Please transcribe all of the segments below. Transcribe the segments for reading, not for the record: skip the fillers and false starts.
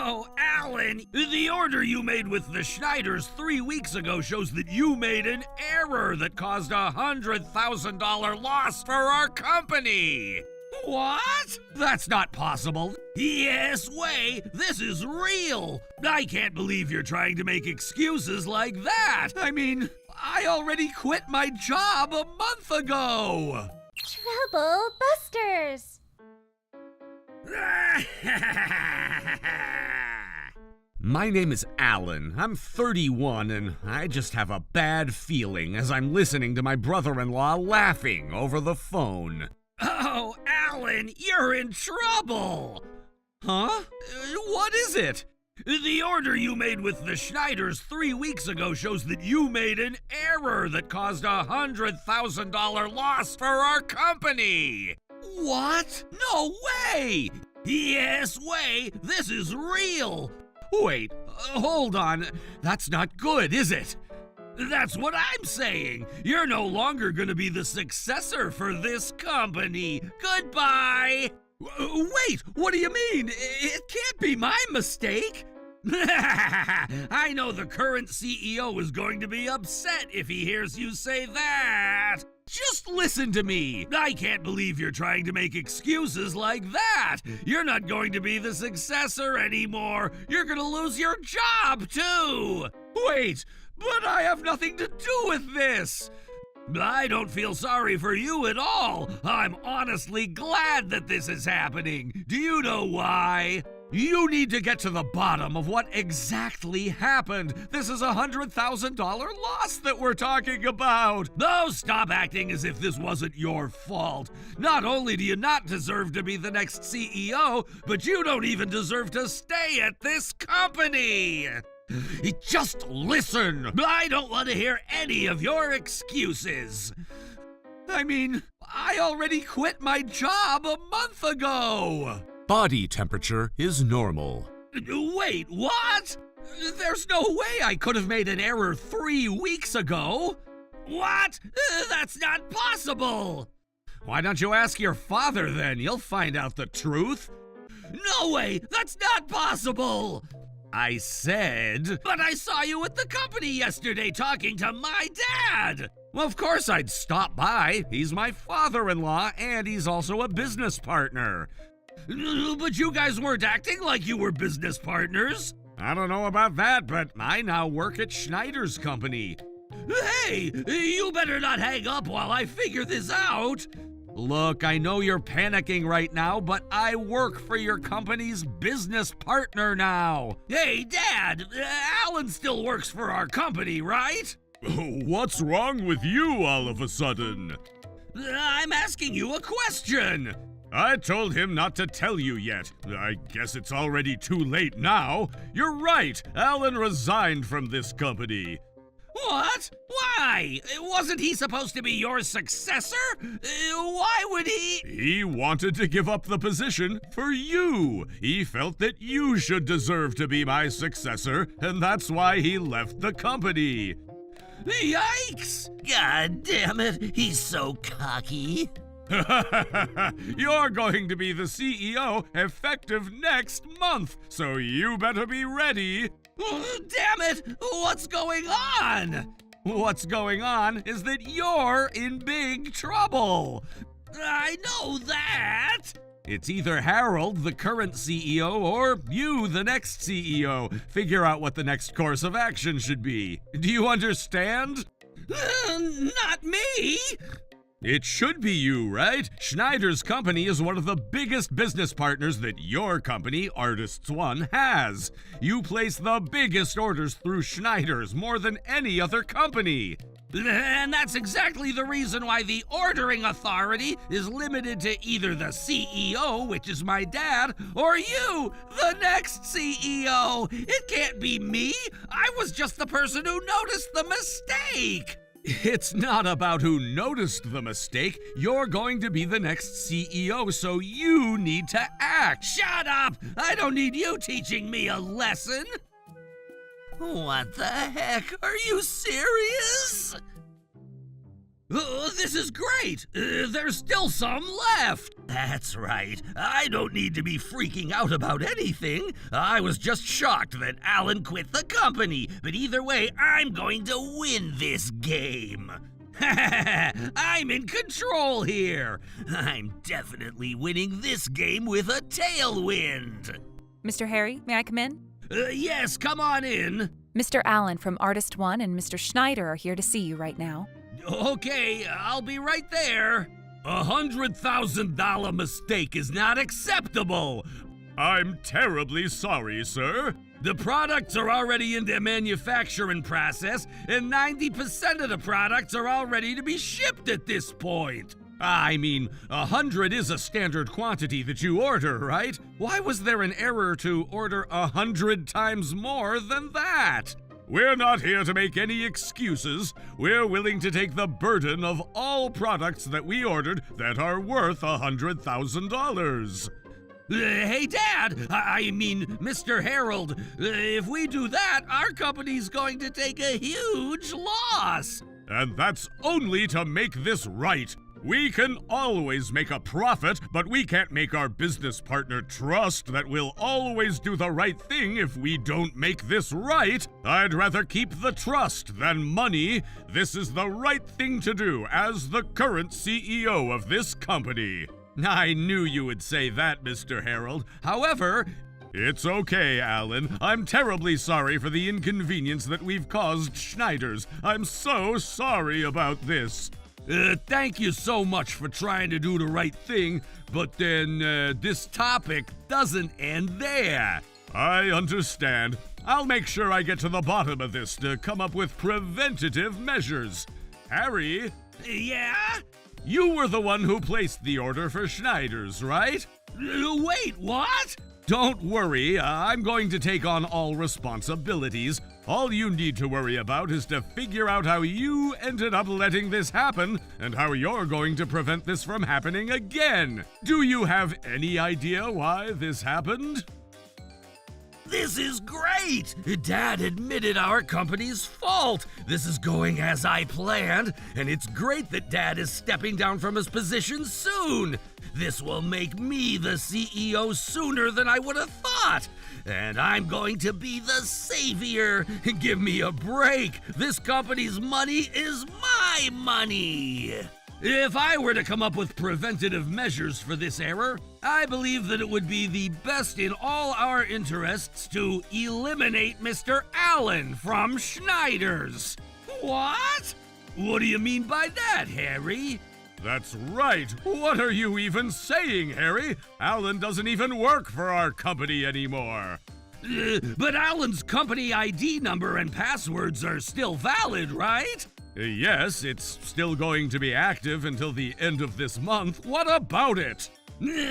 Oh, Alan, the order you made with the Schneiders 3 weeks ago shows that you made an error that caused a $100,000 loss for our company. What? That's not possible. Yes way, this is real. I can't believe you're trying to make excuses like that. I mean, I already quit my job a month ago. Trouble Busters! My name is Alan. I'm 31, and I just have a bad feeling as I'm listening to my brother-in-law laughing over the phone. Oh, Alan, you're in trouble! Huh? What is it? The order you made with the Schneiders 3 weeks ago shows that you made an error that caused a $100,000 loss for our company. What? No way! Yes way! This is real! Wait, hold on. That's not good, is it? That's what I'm saying. You're no longer gonna be the successor for this company. Goodbye! Wait, what do you mean? It can't be my mistake. I know the current CEO is going to be upset if he hears you say that. Just listen to me. I can't believe you're trying to make excuses like that. You're not going to be the successor anymore. You're going to lose your job, too. Wait, but I have nothing to do with this. I don't feel sorry for you at all. I'm honestly glad that this is happening. Do you know why? You need to get to the bottom of what exactly happened. This is a $100,000 loss that we're talking about. No, stop acting as if this wasn't your fault. Not only do you not deserve to be the next CEO, but you don't even deserve to stay at this company. Just listen. I don't want to hear any of your excuses. I mean, I already quit my job a month ago. Body temperature is normal. Wait, what? There's no way I could have made an error 3 weeks ago. What? That's not possible. Why don't you ask your father then? You'll find out the truth. No way, that's not possible. I said, but I saw you at the company yesterday talking to my dad. Well, of course I'd stop by. He's my father-in-law, and he's also a business partner. But you guys weren't acting like you were business partners. I don't know about that, but I now work at Schneider's company. Hey, you better not hang up while I figure this out. Look, I know you're panicking right now, but I work for your company's business partner now. Hey, Dad, Alan still works for our company, right? What's wrong with you all of a sudden? I'm asking you a question. I told him not to tell you yet. I guess it's already too late now. You're right, Alan resigned from this company. What? Why? Wasn't he supposed to be your successor? Why would he? He wanted to give up the position for you. He felt that you should deserve to be my successor, and that's why he left the company. Yikes! God damn it, he's so cocky. You're going to be the CEO effective next month, so you better be ready. Damn it! What's going on? What's going on is that you're in big trouble. I know that. It's either Harold, the current CEO, or you, the next CEO. Figure out what the next course of action should be. Do you understand? Not me. It should be you, right? Schneider's company is one of the biggest business partners that your company, Artists One, has. You place the biggest orders through Schneider's more than any other company. And that's exactly the reason why the ordering authority is limited to either the CEO, which is my dad, or you, the next CEO. It can't be me. I was just the person who noticed the mistake. It's not about who noticed the mistake. You're going to be the next CEO, so you need to act. Shut up! I don't need you teaching me a lesson. What the heck? Are you serious? This is great! There's still some left! That's right. I don't need to be freaking out about anything. I was just shocked that Alan quit the company, but either way, I'm going to win this game. I'm in control here. I'm definitely winning this game with a tailwind. Mr. Harry, may I come in? Yes, come on in. Mr. Allen from Artist One and Mr. Schneider are here to see you right now. Okay, I'll be right there. $100,000 mistake is not acceptable. I'm terribly sorry, sir. The products are already in the manufacturing process, and 90% of the products are all ready to be shipped at this point. I mean, 100 is a standard quantity that you order, right? Why was there an error to order 100 times more than that? We're not here to make any excuses. We're willing to take the burden of all products that we ordered that are worth $100,000. Hey, Dad! I mean, Mr. Harold, if we do that, our company's going to take a huge loss. And that's only to make this right. We can always make a profit, but we can't make our business partner trust that we'll always do the right thing if we don't make this right. I'd rather keep the trust than money. This is the right thing to do as the current CEO of this company. I knew you would say that, Mr. Harold. However, it's okay, Alan. I'm terribly sorry for the inconvenience that we've caused Schneider's. I'm so sorry about this. Thank you so much for trying to do the right thing, but then this topic doesn't end there. I understand. I'll make sure I get to the bottom of this to come up with preventative measures. Harry? Yeah? You were the one who placed the order for Schneider's, right? Wait, what? Don't worry, I'm going to take on all responsibilities. All you need to worry about is to figure out how you ended up letting this happen and how you're going to prevent this from happening again. Do you have any idea why this happened? This is great! Dad admitted our company's fault. This is going as I planned, and it's great that Dad is stepping down from his position soon. This will make me the CEO sooner than I would have thought. And I'm going to be the savior. Give me a break. This company's money is my money. If I were to come up with preventative measures for this error, I believe that it would be the best in all our interests to eliminate Mr. Allen from Schneider's. What? What do you mean by that, Harry? That's right. What are you even saying, Harry? Alan doesn't even work for our company anymore. But Alan's company ID number and passwords are still valid, right? Yes, it's still going to be active until the end of this month. What about it?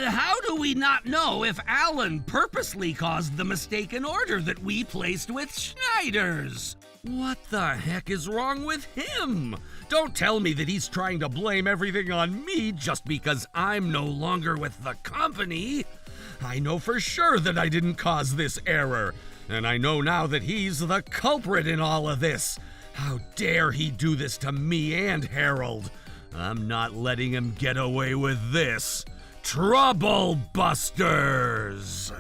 How do we not know if Alan purposely caused the mistaken order that we placed with Schneider's? What the heck is wrong with him? Don't tell me that he's trying to blame everything on me just because I'm no longer with the company. I know for sure that I didn't cause this error, and I know now that he's the culprit in all of this. How dare he do this to me and Harold? I'm not letting him get away with this. Trouble Busters!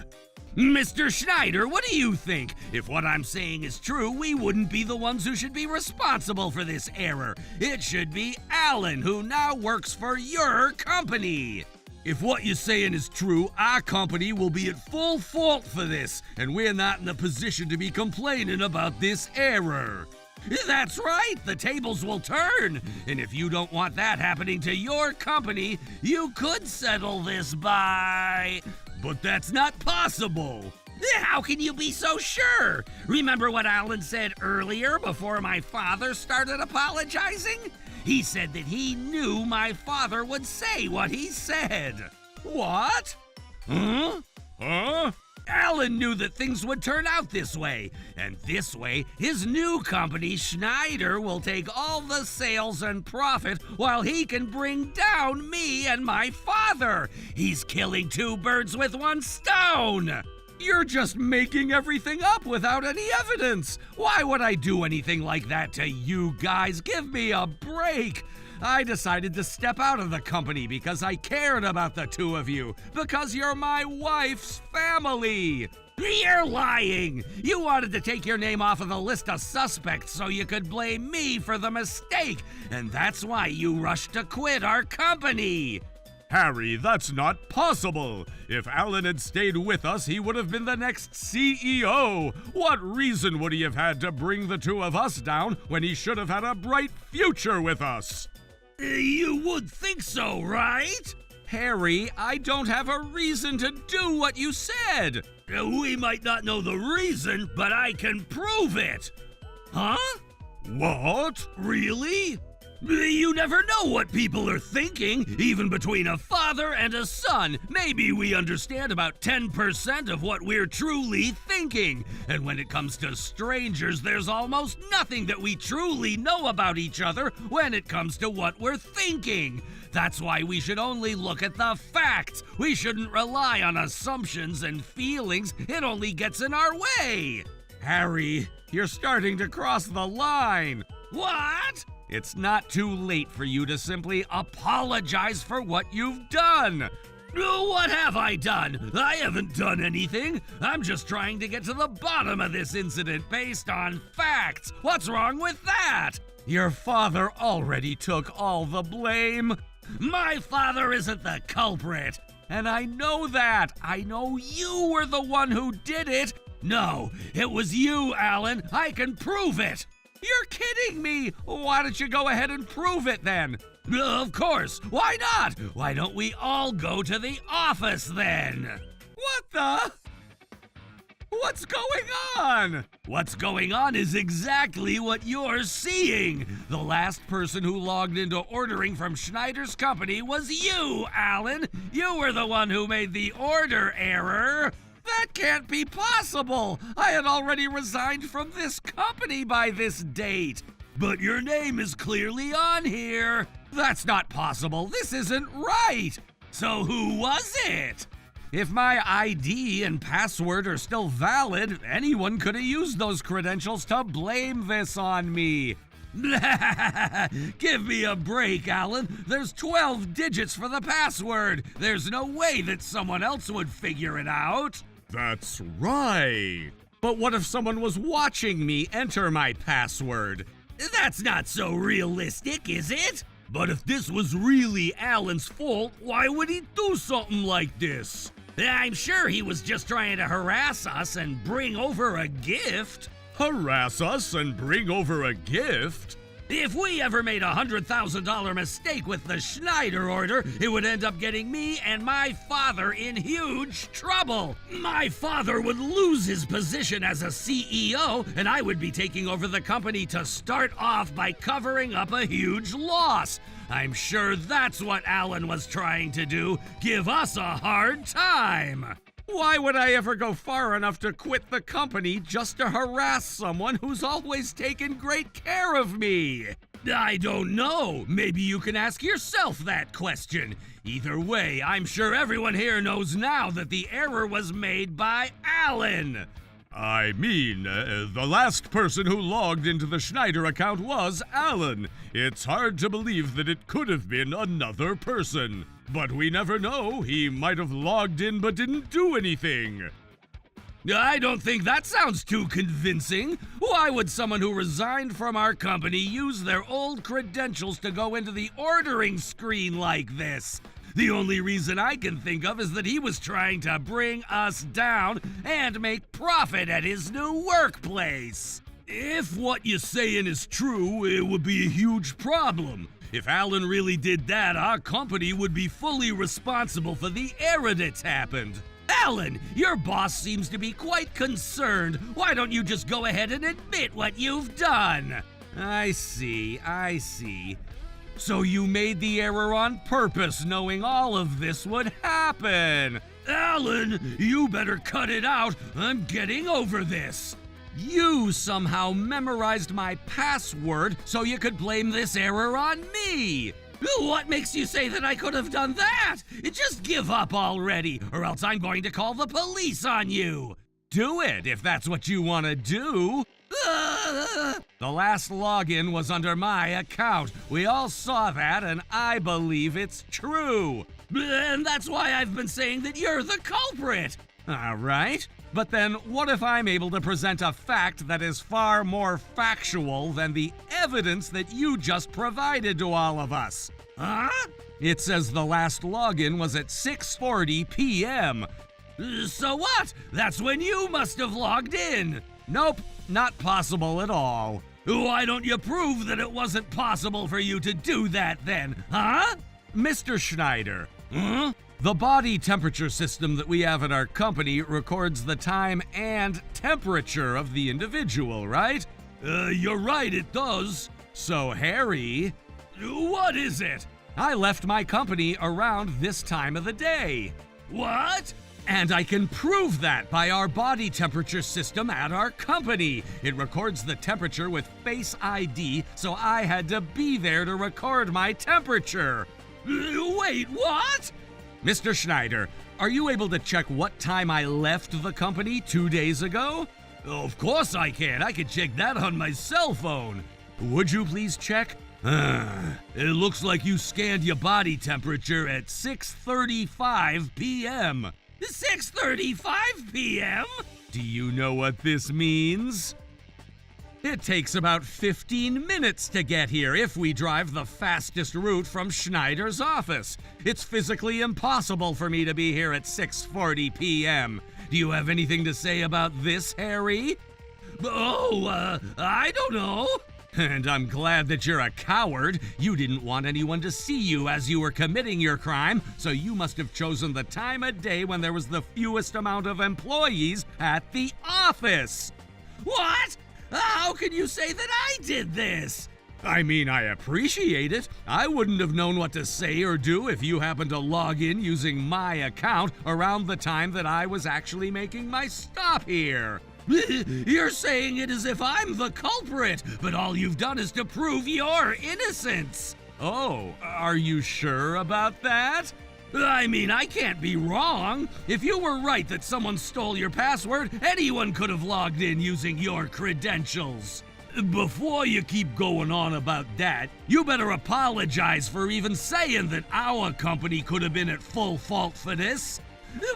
Mr. Schneider, what do you think? If what I'm saying is true, we wouldn't be the ones who should be responsible for this error. It should be Alan, who now works for your company. If what you're saying is true, our company will be at full fault for this, and we're not in a position to be complaining about this error. That's right, the tables will turn. And if you don't want that happening to your company, you could settle this by... But that's not possible. How can you be so sure? Remember what Alan said earlier before my father started apologizing? He said that he knew my father would say what he said. What? Huh? Alan knew that things would turn out this way, and this way, his new company, Schneider, will take all the sales and profit while he can bring down me and my father. He's killing two birds with one stone. You're just making everything up without any evidence. Why would I do anything like that to you guys? Give me a break. I decided to step out of the company because I cared about the two of you, because you're my wife's family. You're lying! You wanted to take your name off of the list of suspects so you could blame me for the mistake, and that's why you rushed to quit our company. Harry, that's not possible. If Alan had stayed with us, he would have been the next CEO. What reason would he have had to bring the two of us down when he should have had a bright future with us? You would think so, right? Harry, I don't have a reason to do what you said. We might not know the reason, but I can prove it. Huh? What? Really? You never know what people are thinking, even between a father and a son. Maybe we understand about 10% of what we're truly thinking. And when it comes to strangers, there's almost nothing that we truly know about each other when it comes to what we're thinking. That's why we should only look at the facts. We shouldn't rely on assumptions and feelings. It only gets in our way. Harry, you're starting to cross the line. What? It's not too late for you to simply apologize for what you've done. What have I done? I haven't done anything. I'm just trying to get to the bottom of this incident based on facts. What's wrong with that? Your father already took all the blame. My father isn't the culprit. And I know that. I know you were the one who did it. No, it was you, Alan. I can prove it. You're kidding me! Why don't you go ahead and prove it then? Of course! Why not? Why don't we all go to the office then? What the? What's going on? What's going on is exactly what you're seeing. The last person who logged into ordering from Schneider's company was you, Alan. You were the one who made the order error. That can't be possible! I had already resigned from this company by this date. But your name is clearly on here. That's not possible. This isn't right. So who was it? If my ID and password are still valid, anyone could have used those credentials to blame this on me. Give me a break, Alan. There's 12 digits for the password. There's no way that someone else would figure it out. That's right. But what if someone was watching me enter my password? That's not so realistic, is it? But if this was really Alan's fault, why would he do something like this? I'm sure he was just trying to harass us and bring over a gift. Harass us and bring over a gift? If we ever made a $100,000 mistake with the Schneider order, it would end up getting me and my father in huge trouble. My father would lose his position as a CEO, and I would be taking over the company to start off by covering up a huge loss. I'm sure that's what Alan was trying to do, give us a hard time. Why would I ever go far enough to quit the company just to harass someone who's always taken great care of me? I don't know. Maybe you can ask yourself that question. Either way, I'm sure everyone here knows now that the error was made by Alan. I mean, the last person who logged into the Schneider account was Alan. It's hard to believe that it could have been another person. But we never know. He might have logged in but didn't do anything. I don't think that sounds too convincing. Why would someone who resigned from our company use their old credentials to go into the ordering screen like this? The only reason I can think of is that he was trying to bring us down and make profit at his new workplace. If what you're saying is true, it would be a huge problem. If Alan really did that, our company would be fully responsible for the error that's happened. Alan, your boss seems to be quite concerned. Why don't you just go ahead and admit what you've done? I see. So you made the error on purpose, knowing all of this would happen. Alan, you better cut it out. I'm getting over this. You somehow memorized my password so you could blame this error on me. What makes you say that I could have done that? Just give up already, or else I'm going to call the police on you. Do it if that's what you want to do. The last login was under my account. We all saw that, and I believe it's true. And that's why I've been saying that you're the culprit. All right. But then what if I'm able to present a fact that is far more factual than the evidence that you just provided to all of us? Huh? It says the last login was at 6:40 p.m. So what? That's when you must have logged in. Nope, not possible at all. Why don't you prove that it wasn't possible for you to do that then, huh? Mr. Schneider. Huh? The body temperature system that we have at our company records the time and temperature of the individual, right? You're right, it does. So, Harry, what is it? I left my company around this time of the day. What? And I can prove that by our body temperature system at our company. It records the temperature with Face ID, so I had to be there to record my temperature. Wait, what? Mr. Schneider, are you able to check what time I left the company 2 days ago? Of course I can. I can check that on my cell phone. Would you please check? It looks like you scanned your body temperature at 6:35 p.m. 6:35 p.m.? Do you know what this means? It takes about 15 minutes to get here if we drive the fastest route from Schneider's office. It's physically impossible for me to be here at 6:40 p.m. Do you have anything to say about this, Harry? I don't know. And I'm glad that you're a coward. You didn't want anyone to see you as you were committing your crime, so you must have chosen the time of day when there was the fewest amount of employees at the office. What? How can you say that I did this? I mean, I appreciate it. I wouldn't have known what to say or do if you happened to log in using my account around the time that I was actually making my stop here. You're saying it as if I'm the culprit, but all you've done is to prove your innocence. Oh, are you sure about that? I mean, I can't be wrong. If you were right that someone stole your password, anyone could have logged in using your credentials. Before you keep going on about that, you better apologize for even saying that our company could have been at full fault for this.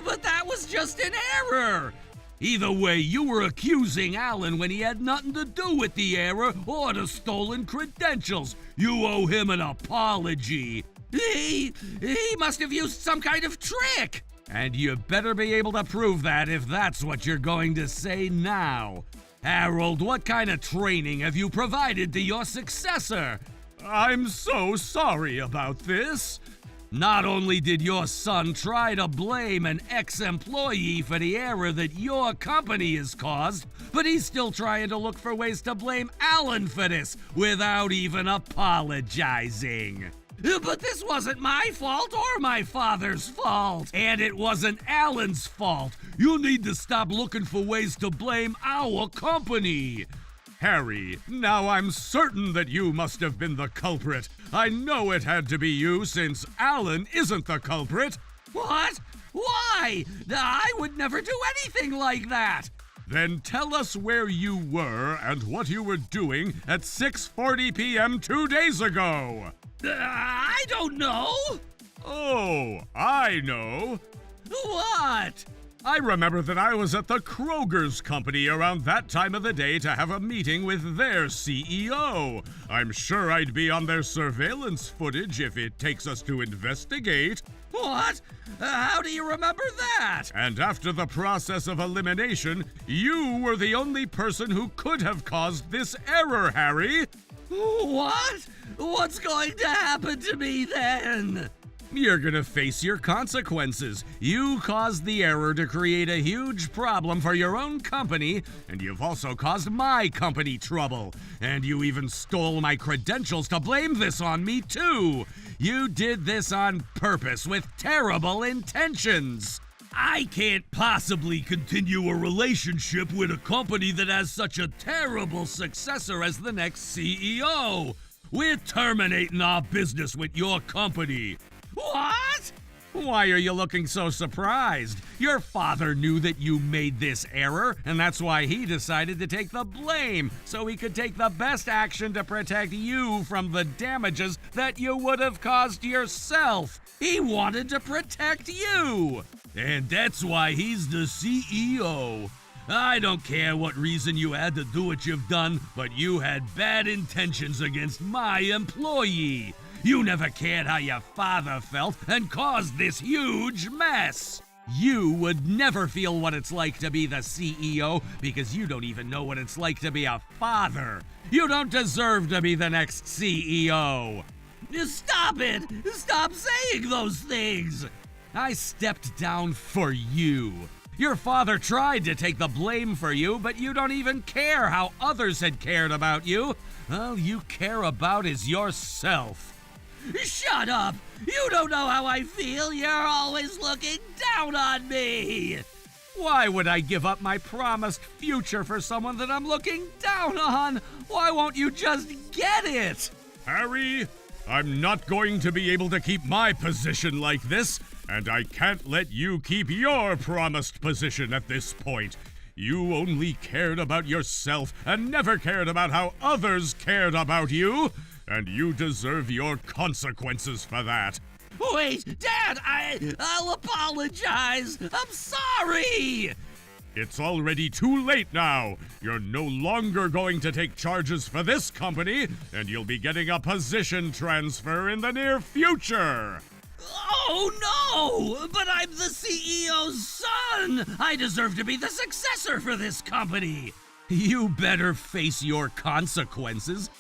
But that was just an error. Either way, you were accusing Alan when he had nothing to do with the error or the stolen credentials. You owe him an apology. He must have used some kind of trick. And you better be able to prove that if that's what you're going to say now. Harold, what kind of training have you provided to your successor? I'm so sorry about this. Not only did your son try to blame an ex-employee for the error that your company has caused, but he's still trying to look for ways to blame Alan for this without even apologizing. But this wasn't my fault or my father's fault. And it wasn't Alan's fault. You need to stop looking for ways to blame our company. Harry, now I'm certain that you must have been the culprit. I know it had to be you since Alan isn't the culprit. What? Why? I would never do anything like that. Then tell us where you were and what you were doing at 6:40 p.m. 2 days ago. I don't know. Oh, I know. What? I remember that I was at the Kroger's company around that time of the day to have a meeting with their CEO. I'm sure I'd be on their surveillance footage if it takes us to investigate. What? How do you remember that? And after the process of elimination, you were the only person who could have caused this error, Harry. What? What's going to happen to me then? You're gonna face your consequences. You caused the error to create a huge problem for your own company, and you've also caused my company trouble. And you even stole my credentials to blame this on me too. You did this on purpose with terrible intentions. I can't possibly continue a relationship with a company that has such a terrible successor as the next CEO. We're terminating our business with your company. What? Why are you looking so surprised? Your father knew that you made this error, and that's why he decided to take the blame, so he could take the best action to protect you from the damages that you would have caused yourself. He wanted to protect you. And that's why he's the CEO. I don't care what reason you had to do what you've done, but you had bad intentions against my employee. You never cared how your father felt and caused this huge mess. You would never feel what it's like to be the CEO because you don't even know what it's like to be a father. You don't deserve to be the next CEO. Stop it! Stop saying those things! I stepped down for you. Your father tried to take the blame for you, but you don't even care how others had cared about you. All you care about is yourself. Shut up! You don't know how I feel. You're always looking down on me. Why would I give up my promised future for someone that I'm looking down on? Why won't you just get it? Harry, I'm not going to be able to keep my position like this, and I can't let you keep your promised position at this point. You only cared about yourself and never cared about how others cared about you. And you deserve your consequences for that. Wait, Dad, I'll apologize. I'm sorry. It's already too late now. You're no longer going to take charges for this company, and you'll be getting a position transfer in the near future. Oh, no! But I'm the CEO's son! I deserve to be the successor for this company! You better face your consequences.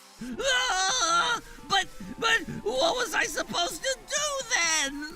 But what was I supposed to do then?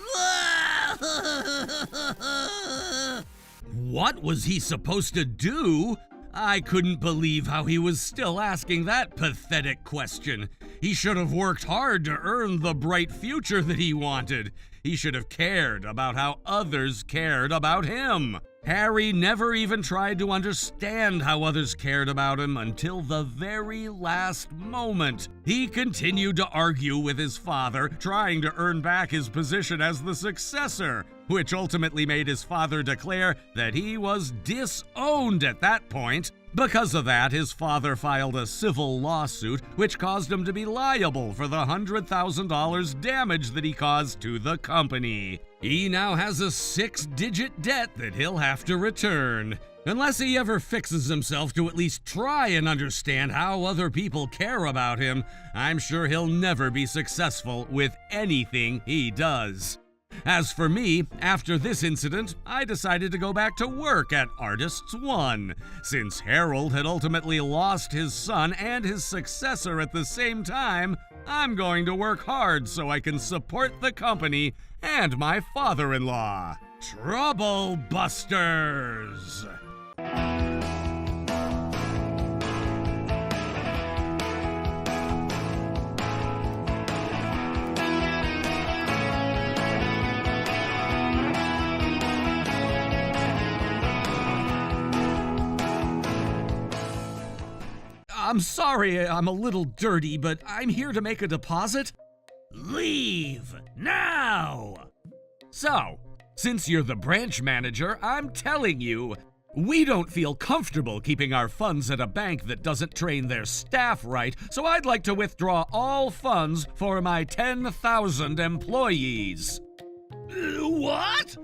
What was he supposed to do? I couldn't believe how he was still asking that pathetic question. He should have worked hard to earn the bright future that he wanted. He should have cared about how others cared about him. Harry never even tried to understand how others cared about him until the very last moment. He continued to argue with his father, trying to earn back his position as the successor, which ultimately made his father declare that he was disowned at that point. Because of that, his father filed a civil lawsuit, which caused him to be liable for the $100,000 damage that he caused to the company. He now has a 6-digit debt that he'll have to return. Unless he ever fixes himself to at least try and understand how other people care about him, I'm sure he'll never be successful with anything he does. As for me, after this incident, I decided to go back to work at Artists One. Since Harold had ultimately lost his son and his successor at the same time, I'm going to work hard so I can support the company and my father-in-law. Trouble Busters! I'm sorry I'm a little dirty, but I'm here to make a deposit. Leave now! So, since you're the branch manager, I'm telling you, we don't feel comfortable keeping our funds at a bank that doesn't train their staff right, so I'd like to withdraw all funds for my 10,000 employees. What?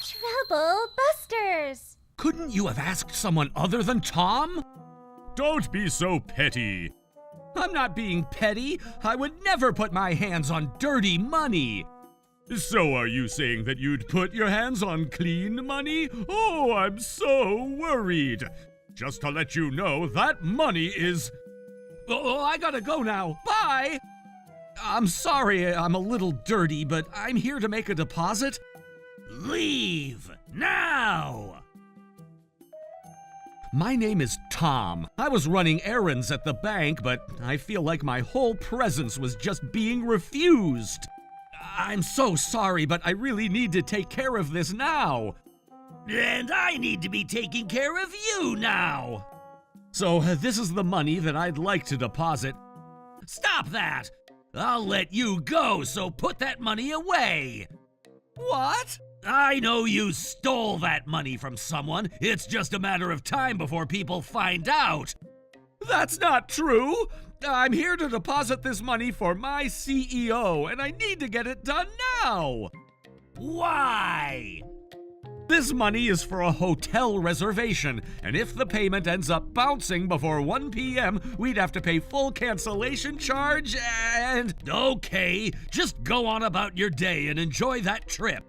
Trouble Busters! Couldn't you have asked someone other than Tom? Don't be so petty. I'm not being petty. I would never put my hands on dirty money. So are you saying that you'd put your hands on clean money? Oh, I'm so worried. Just to let you know, that money is... Oh, I gotta go now. Bye! I'm sorry I'm a little dirty, but I'm here to make a deposit. Leave now! My name is Tom. I was running errands at the bank, but I feel like my whole presence was just being refused. I'm so sorry, but I really need to take care of this now. And I need to be taking care of you now. So this is the money that I'd like to deposit. Stop that! I'll let you go, so put that money away. What? I know you stole that money from someone. It's just a matter of time before people find out. That's not true. I'm here to deposit this money for my CEO, and I need to get it done now. Why? This money is for a hotel reservation, and if the payment ends up bouncing before 1 p.m., we'd have to pay full cancellation charge and... Okay, just go on about your day and enjoy that trip.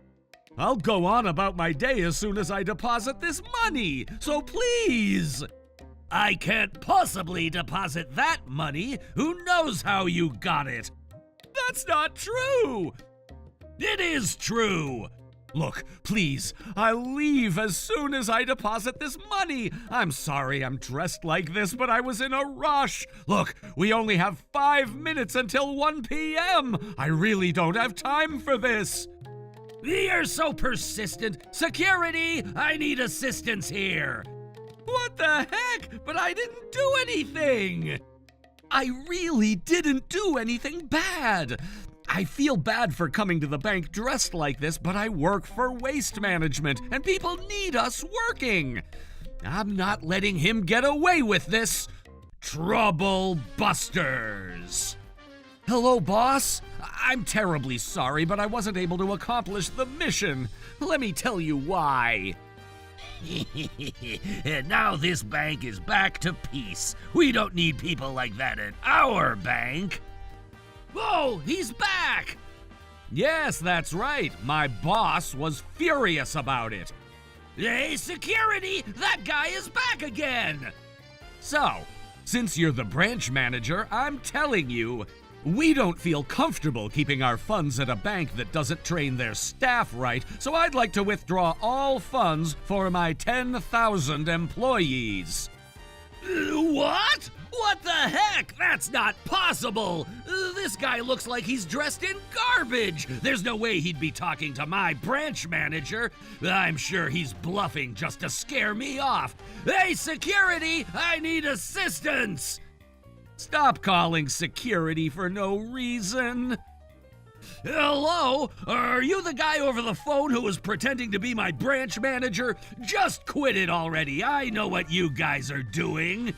I'll go on about my day as soon as I deposit this money, so please! I can't possibly deposit that money. Who knows how you got it? That's not true! It is true. Look, please, I'll leave as soon as I deposit this money. I'm sorry I'm dressed like this, but I was in a rush. Look, we only have 5 minutes until 1 p.m. I really don't have time for this. You're so persistent. Security, I need assistance here. What the heck? But I didn't do anything. I really didn't do anything bad. I feel bad for coming to the bank dressed like this, but I work for Waste Management, and people need us working. I'm not letting him get away with this. Trouble Busters. Hello, boss. I'm terribly sorry, but I wasn't able to accomplish the mission. Let me tell you why. And now this bank is back to peace. We don't need people like that at our bank. Whoa, he's back! Yes, that's right. My boss was furious about it. Hey, security! That guy is back again! So, since you're the branch manager, I'm telling you, we don't feel comfortable keeping our funds at a bank that doesn't train their staff right, so I'd like to withdraw all funds for my 10,000 employees. What? What the heck? That's not possible! This guy looks like he's dressed in garbage! There's no way he'd be talking to my branch manager. I'm sure he's bluffing just to scare me off. Hey, security! I need assistance! Stop calling security for no reason. Hello? Are you the guy over the phone who was pretending to be my branch manager? Just quit it already. I know what you guys are doing.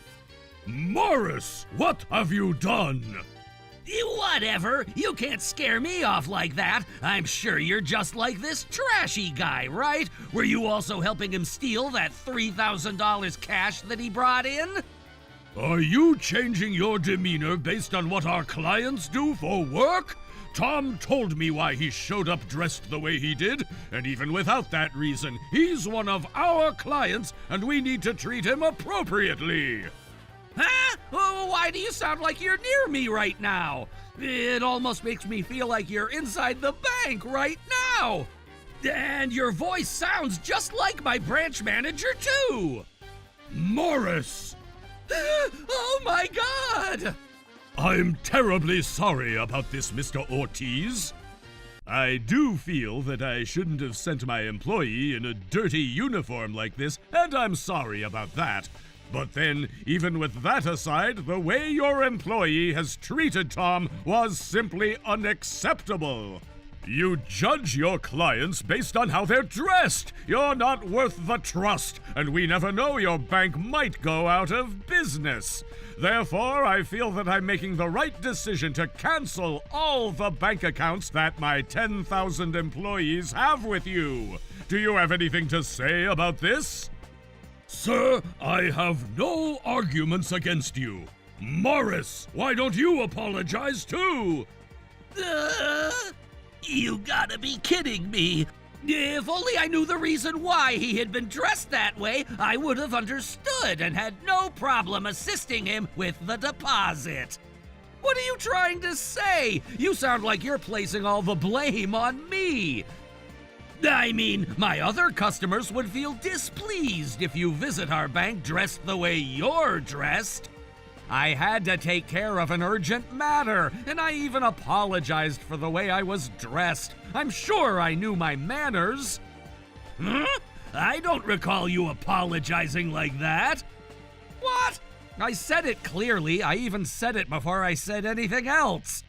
Morris, what have you done? Whatever. You can't scare me off like that. I'm sure you're just like this trashy guy, right? Were you also helping him steal that $3,000 cash that he brought in? Are you changing your demeanor based on what our clients do for work? Tom told me why he showed up dressed the way he did, and even without that reason, he's one of our clients, and we need to treat him appropriately. Huh? Oh, why do you sound like you're near me right now? It almost makes me feel like you're inside the bank right now. And your voice sounds just like my branch manager, too. Morris! Oh my God! I'm terribly sorry about this, Mr. Ortiz. I do feel that I shouldn't have sent my employee in a dirty uniform like this, and I'm sorry about that. But then, even with that aside, the way your employee has treated Tom was simply unacceptable. You judge your clients based on how they're dressed. You're not worth the trust, and we never know, your bank might go out of business. Therefore, I feel that I'm making the right decision to cancel all the bank accounts that my 10,000 employees have with you. Do you have anything to say about this? Sir, I have no arguments against you. Morris, why don't you apologize too? You gotta be kidding me. If only I knew the reason why he had been dressed that way, I would have understood and had no problem assisting him with the deposit. What are you trying to say? You sound like you're placing all the blame on me. I mean, my other customers would feel displeased if you visit our bank dressed the way you're dressed. I had to take care of an urgent matter, and I even apologized for the way I was dressed. I'm sure I knew my manners. Huh? I don't recall you apologizing like that. What? I said it clearly. I even said it before I said anything else.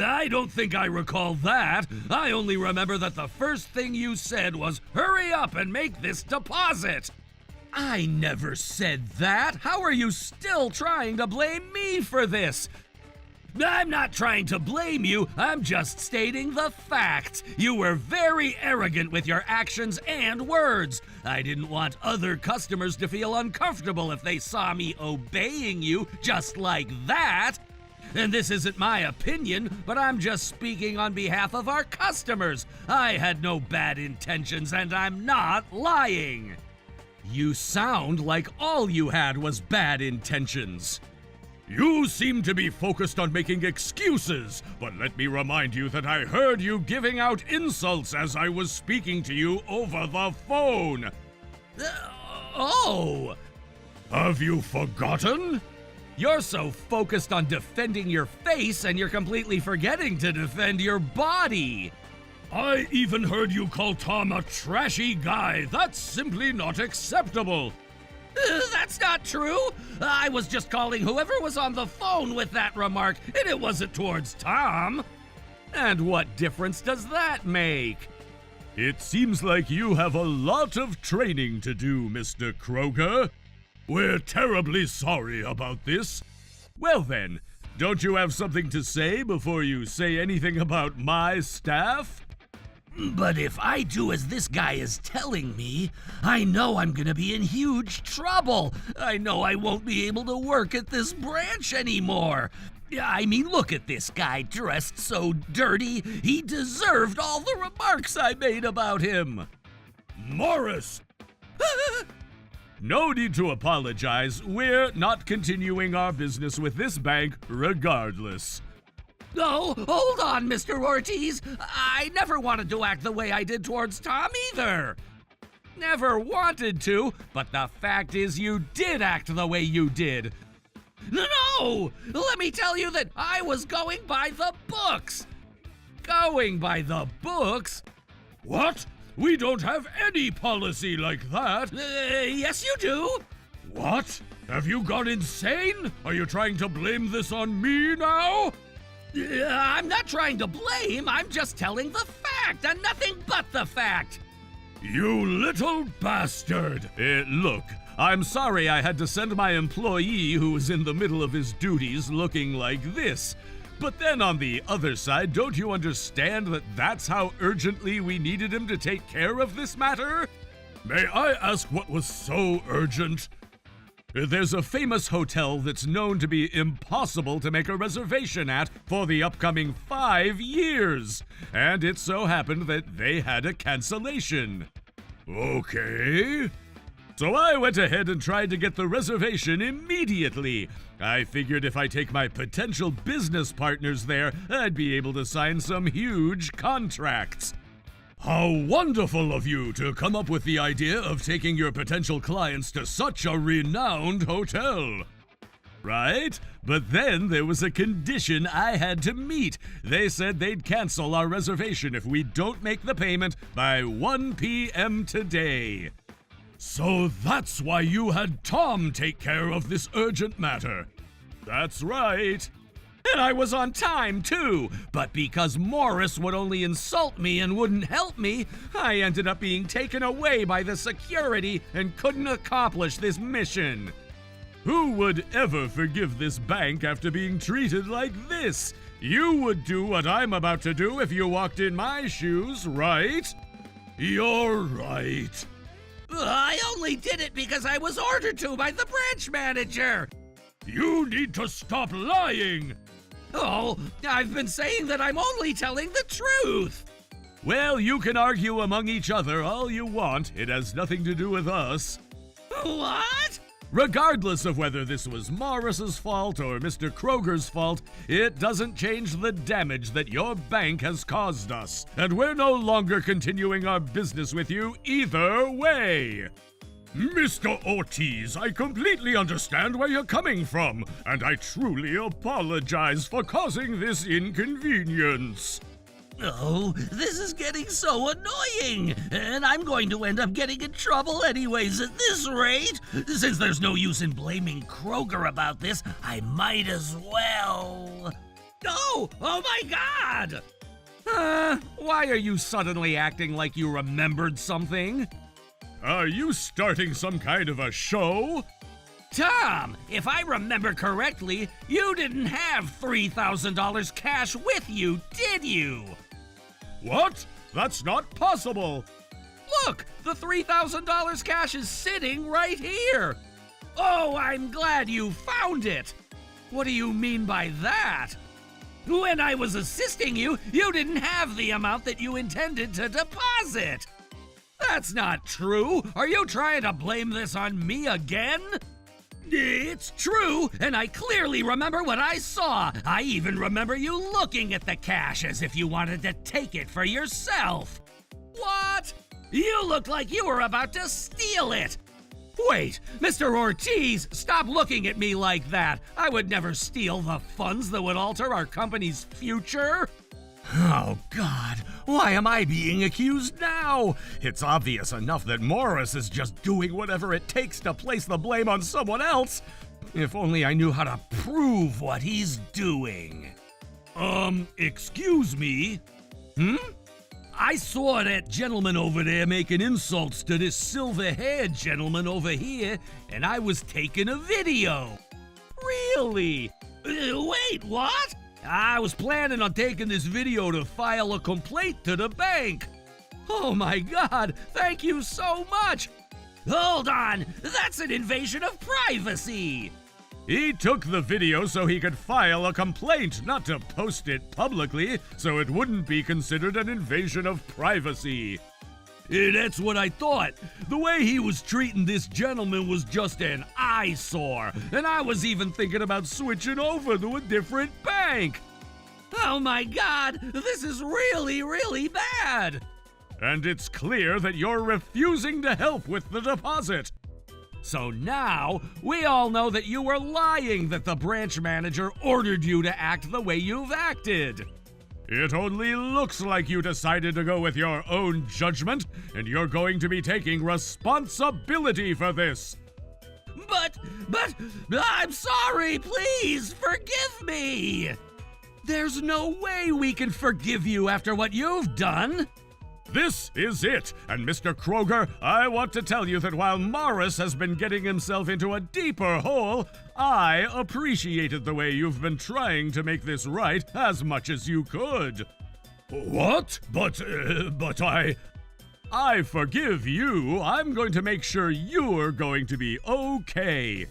I don't think I recall that. I only remember that the first thing you said was, "Hurry up and make this deposit." I never said that. How are you still trying to blame me for this? I'm not trying to blame you. I'm just stating the facts. You were very arrogant with your actions and words. I didn't want other customers to feel uncomfortable if they saw me obeying you just like that. And this isn't my opinion, but I'm just speaking on behalf of our customers. I had no bad intentions, and I'm not lying. You sound like all you had was bad intentions. You seem to be focused on making excuses, but let me remind you that I heard you giving out insults as I was speaking to you over the phone. Oh! Have you forgotten? You're so focused on defending your face and you're completely forgetting to defend your body. I even heard you call Tom a trashy guy. That's simply not acceptable. That's not true. I was just calling whoever was on the phone with that remark, and it wasn't towards Tom. And what difference does that make? It seems like you have a lot of training to do, Mr. Kroger. We're terribly sorry about this. Well then, don't you have something to say before you say anything about my staff? But if I do as this guy is telling me, I know I'm gonna be in huge trouble. I know I won't be able to work at this branch anymore. I mean, look at this guy dressed so dirty. He deserved all the remarks I made about him. Morris! No need to apologize. We're not continuing our business with this bank regardless. No, hold on, Mr. Ortiz. I never wanted to act the way I did towards Tom either. Never wanted to, but the fact is you did act the way you did. No! Let me tell you that I was going by the books. Going by the books? What? We don't have any policy like that. Yes, you do. What? Have you gone insane? Are you trying to blame this on me now? I'm not trying to blame. I'm just telling the fact and nothing but the fact. You little bastard! Look, I'm sorry I had to send my employee who was in the middle of his duties looking like this. But then on the other side, don't you understand that that's how urgently we needed him to take care of this matter? May I ask what was so urgent? There's a famous hotel that's known to be impossible to make a reservation at for the upcoming 5 years. And it so happened that they had a cancellation. Okay. So I went ahead and tried to get the reservation immediately. I figured if I take my potential business partners there, I'd be able to sign some huge contracts. How wonderful of you to come up with the idea of taking your potential clients to such a renowned hotel. Right? But then there was a condition I had to meet. They said they'd cancel our reservation if we don't make the payment by 1 p.m. today. So that's why you had Tom take care of this urgent matter. That's right. And I was on time, too. But because Morris would only insult me and wouldn't help me, I ended up being taken away by the security and couldn't accomplish this mission. Who would ever forgive this bank after being treated like this? You would do what I'm about to do if you walked in my shoes, right? You're right. I only did it because I was ordered to by the branch manager. You need to stop lying. Oh, I've been saying that I'm only telling the truth. Well, you can argue among each other all you want. It has nothing to do with us. What? Regardless of whether this was Morris's fault or Mr. Kroger's fault, it doesn't change the damage that your bank has caused us. And we're no longer continuing our business with you either way. Mr. Ortiz, I completely understand where you're coming from, and I truly apologize for causing this inconvenience. Oh, this is getting so annoying, and I'm going to end up getting in trouble anyways at this rate. Since there's no use in blaming Kroger about this, I might as well. Oh my God! Why are you suddenly acting like you remembered something? Are you starting some kind of a show? Tom, if I remember correctly, you didn't have $3,000 cash with you, did you? What? That's not possible. Look, the $3,000 cash is sitting right here. Oh, I'm glad you found it. What do you mean by that? When I was assisting you, you didn't have the amount that you intended to deposit. That's not true. Are you trying to blame this on me again? It's true, and I clearly remember what I saw. I even remember you looking at the cash as if you wanted to take it for yourself. What? You looked like you were about to steal it. Wait, Mr. Ortiz, stop looking at me like that. I would never steal the funds that would alter our company's future. Oh, God, why am I being accused now? It's obvious enough that Morris is just doing whatever it takes to place the blame on someone else. If only I knew how to prove what he's doing. Excuse me? I saw that gentleman over there making insults to this silver-haired gentleman over here, and I was taking a video. Really? Wait, what? I was planning on taking this video to file a complaint to the bank. Oh my God, thank you so much. Hold on, that's an invasion of privacy. He took the video so he could file a complaint, not to post it publicly, so it wouldn't be considered an invasion of privacy. That's what I thought. The way he was treating this gentleman was just an eyesore, and I was even thinking about switching over to a different bank. Oh my God, this is really, really bad. And it's clear that you're refusing to help with the deposit. So now, we all know that you were lying that the branch manager ordered you to act the way you've acted. It only looks like you decided to go with your own judgment, and you're going to be taking responsibility for this. But, I'm sorry, please, forgive me. There's no way we can forgive you after what you've done. This is it, and Mr. Kroger, I want to tell you that while Morris has been getting himself into a deeper hole, I appreciated the way you've been trying to make this right as much as you could. What? But I forgive you. I'm going to make sure you're going to be okay.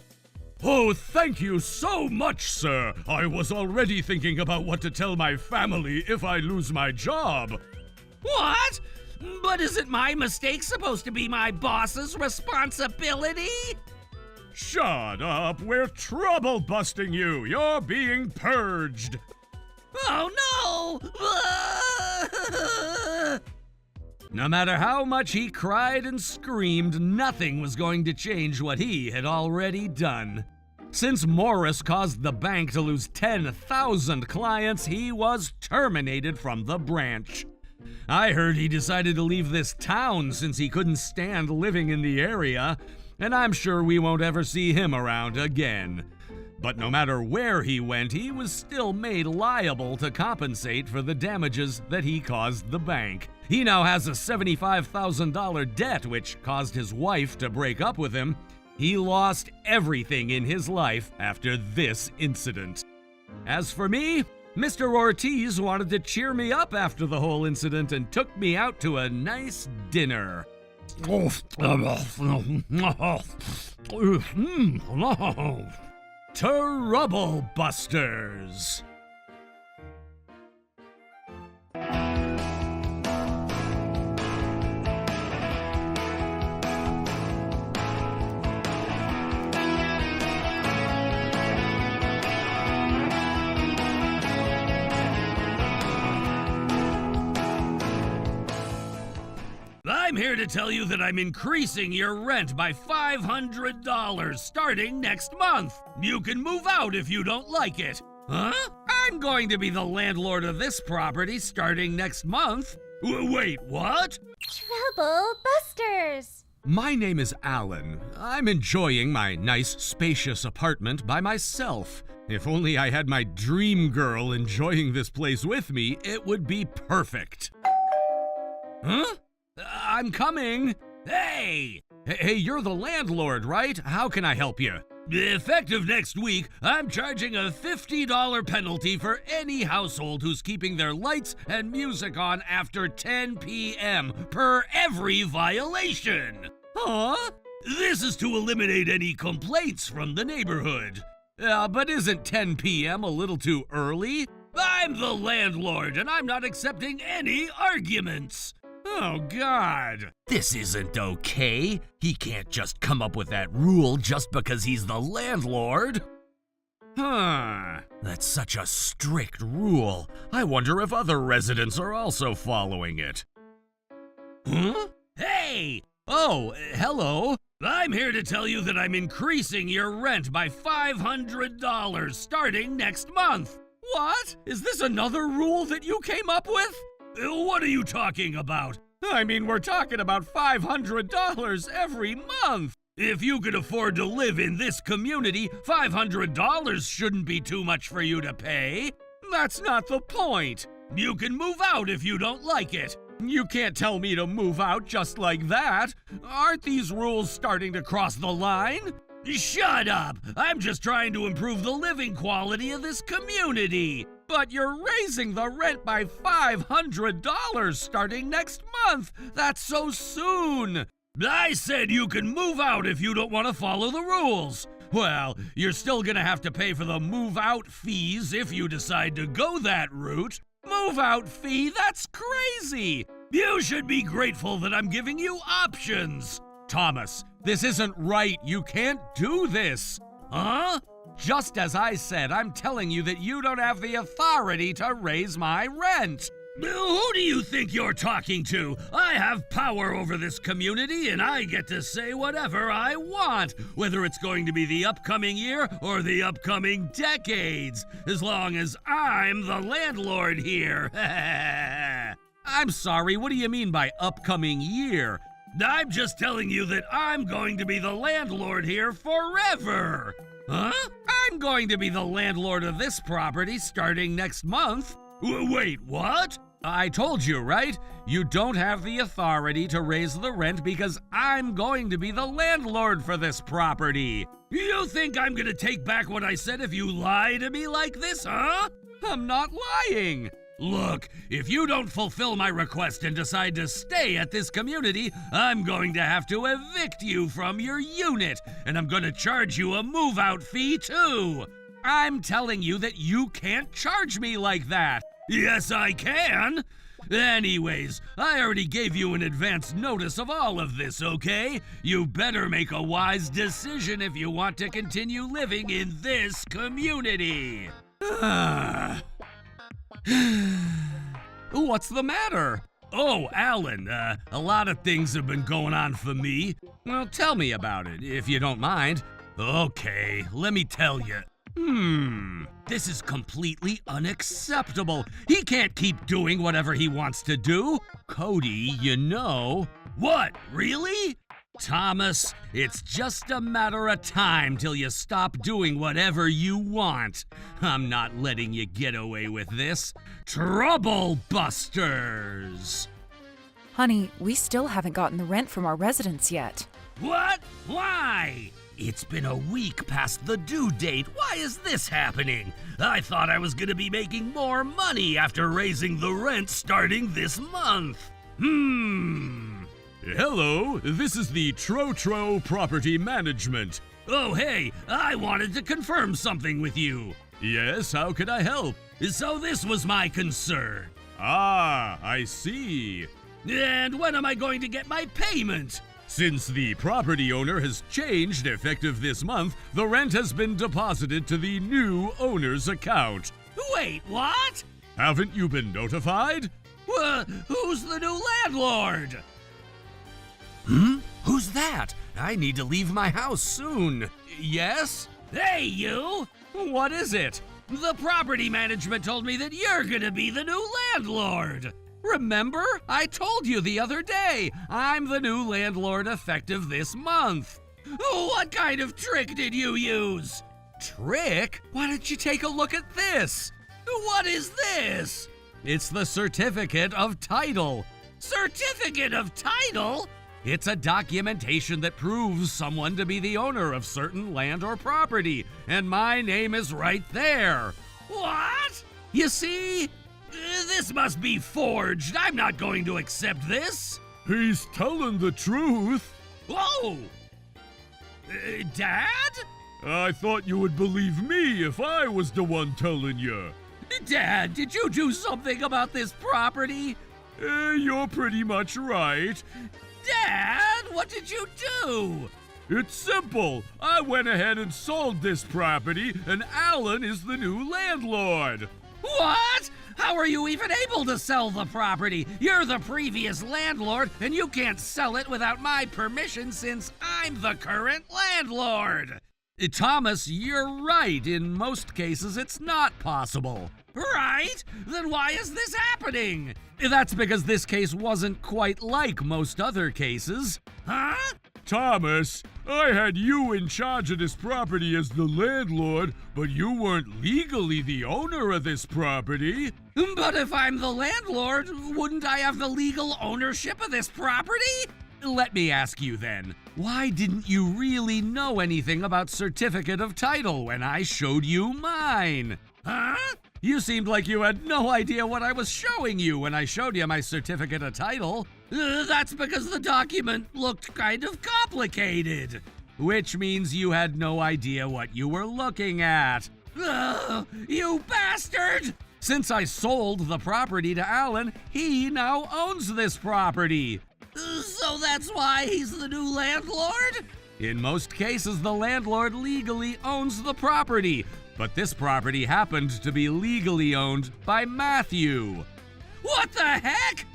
Oh, thank you so much, sir. I was already thinking about what to tell my family if I lose my job. What? But isn't my mistake supposed to be my boss's responsibility? Shut up! We're trouble busting you! You're being purged! Oh no! No matter how much he cried and screamed, nothing was going to change what he had already done. Since Morris caused the bank to lose 10,000 clients, he was terminated from the branch. I heard he decided to leave this town since he couldn't stand living in the area, and I'm sure we won't ever see him around again. But no matter where he went, he was still made liable to compensate for the damages that he caused the bank. He now has a $75,000 debt, which caused his wife to break up with him. He lost everything in his life after this incident. As for me, Mr. Ortiz wanted to cheer me up after the whole incident and took me out to a nice dinner. Trouble Busters. I'm here to tell you that I'm increasing your rent by $500 starting next month. You can move out if you don't like it. Huh? I'm going to be the landlord of this property starting next month. Wait, what? Trouble Busters! My name is Alan. I'm enjoying my nice, spacious apartment by myself. If only I had my dream girl enjoying this place with me, it would be perfect. Huh? I'm coming. Hey! Hey, you're the landlord, right? How can I help you? Effective next week, I'm charging a $50 penalty for any household who's keeping their lights and music on after 10 p.m. per every violation. Huh? This is to eliminate any complaints from the neighborhood. But isn't 10 p.m. a little too early? I'm the landlord, and I'm not accepting any arguments. Oh, God. This isn't okay. He can't just come up with that rule just because he's the landlord. Huh. That's such a strict rule. I wonder if other residents are also following it. Huh? Hey! Oh, hello. I'm here to tell you that I'm increasing your rent by $500 starting next month. What? Is this another rule that you came up with? What are you talking about? I mean, we're talking about $500 every month. If you could afford to live in this community, $500 shouldn't be too much for you to pay. That's not the point. You can move out if you don't like it. You can't tell me to move out just like that. Aren't these rules starting to cross the line? Shut up! I'm just trying to improve the living quality of this community. But you're raising the rent by $500 starting next month. That's so soon. I said you can move out if you don't want to follow the rules. Well, you're still gonna have to pay for the move-out fees if you decide to go that route. Move-out fee? That's crazy! You should be grateful that I'm giving you options. Thomas, this isn't right. You can't do this. Huh? Just as I said, I'm telling you that you don't have the authority to raise my rent. Who do you think you're talking to? I have power over this community, and I get to say whatever I want, whether it's going to be the upcoming year or the upcoming decades, as long as I'm the landlord here. I'm sorry, what do you mean by upcoming year? I'm just telling you that I'm going to be the landlord here forever. Huh? I'm going to be the landlord of this property starting next month. Wait, what? I told you, right? You don't have the authority to raise the rent because I'm going to be the landlord for this property. You think I'm gonna take back what I said if you lie to me like this, huh? I'm not lying. Look, if you don't fulfill my request and decide to stay at this community, I'm going to have to evict you from your unit, and I'm going to charge you a move-out fee too. I'm telling you that you can't charge me like that. Yes, I can. Anyways, I already gave you an advance notice of all of this, okay? You better make a wise decision if you want to continue living in this community. What's the matter? Oh, Alan, a lot of things have been going on for me. Well, tell me about it, if you don't mind. Okay, let me tell you. This is completely unacceptable. He can't keep doing whatever he wants to do. Cody, you know. What, really? Thomas, it's just a matter of time till you stop doing whatever you want. I'm not letting you get away with this. Trouble Busters! Honey, we still haven't gotten the rent from our residents yet. What? Why? It's been a week past the due date. Why is this happening? I thought I was gonna be making more money after raising the rent starting this month. Hello, this is the Trotro Property Management. Oh, hey, I wanted to confirm something with you. Yes, how can I help? So this was my concern. Ah, I see. And when am I going to get my payment? Since the property owner has changed effective this month, the rent has been deposited to the new owner's account. Wait, what? Haven't you been notified? Who's the new landlord? Who's that? I need to leave my house soon. Yes? Hey, you! What is it? The property management told me that you're gonna be the new landlord. Remember? I told you the other day. I'm the new landlord effective this month. What kind of trick did you use? trick? Why don't you take a look at this? What is this? It's the certificate of title. Certificate of title? It's a documentation that proves someone to be the owner of certain land or property, and my name is right there. What? You see? This must be forged. I'm not going to accept this. He's telling the truth. Whoa! Dad? I thought you would believe me if I was the one telling you. Dad, did you do something about this property? You're pretty much right. Dad, what did you do? It's simple. I went ahead and sold this property, and Alan is the new landlord. What? How are you even able to sell the property? You're the previous landlord, and you can't sell it without my permission since I'm the current landlord. Thomas, you're right. In most cases, it's not possible. Right? Then why is this happening? That's because this case wasn't quite like most other cases. Huh? Thomas, I had you in charge of this property as the landlord, but you weren't legally the owner of this property. But if I'm the landlord, wouldn't I have the legal ownership of this property? Let me ask you then, why didn't you really know anything about certificate of title when I showed you mine? Huh? You seemed like you had no idea what I was showing you when I showed you my certificate of title. That's because the document looked kind of complicated. Which means you had no idea what you were looking at. You bastard! Since I sold the property to Alan, he now owns this property. So that's why he's the new landlord? In most cases, the landlord legally owns the property, but this property happened to be legally owned by Matthew. What the heck?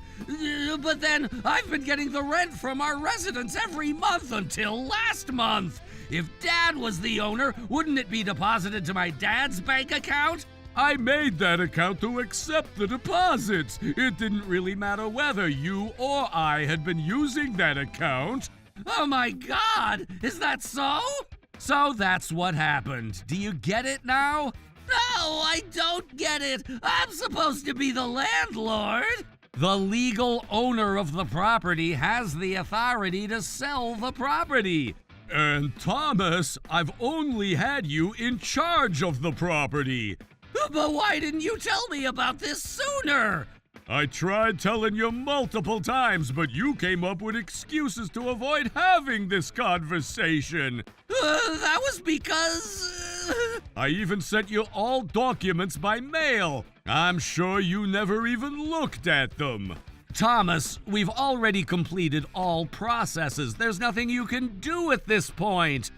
But then I've been getting the rent from our residents every month until last month. If Dad was the owner, wouldn't it be deposited to my dad's bank account? I made that account to accept the deposits. It didn't really matter whether you or I had been using that account. Oh my God! Is that so? So that's what happened. Do you get it now? No, I don't get it. I'm supposed to be the landlord. The legal owner of the property has the authority to sell the property. And Thomas, I've only had you in charge of the property. But why didn't you tell me about this sooner? I tried telling you multiple times, but you came up with excuses to avoid having this conversation. That was because... I even sent you all documents by mail. I'm sure you never even looked at them. Thomas, we've already completed all processes. There's nothing you can do at this point.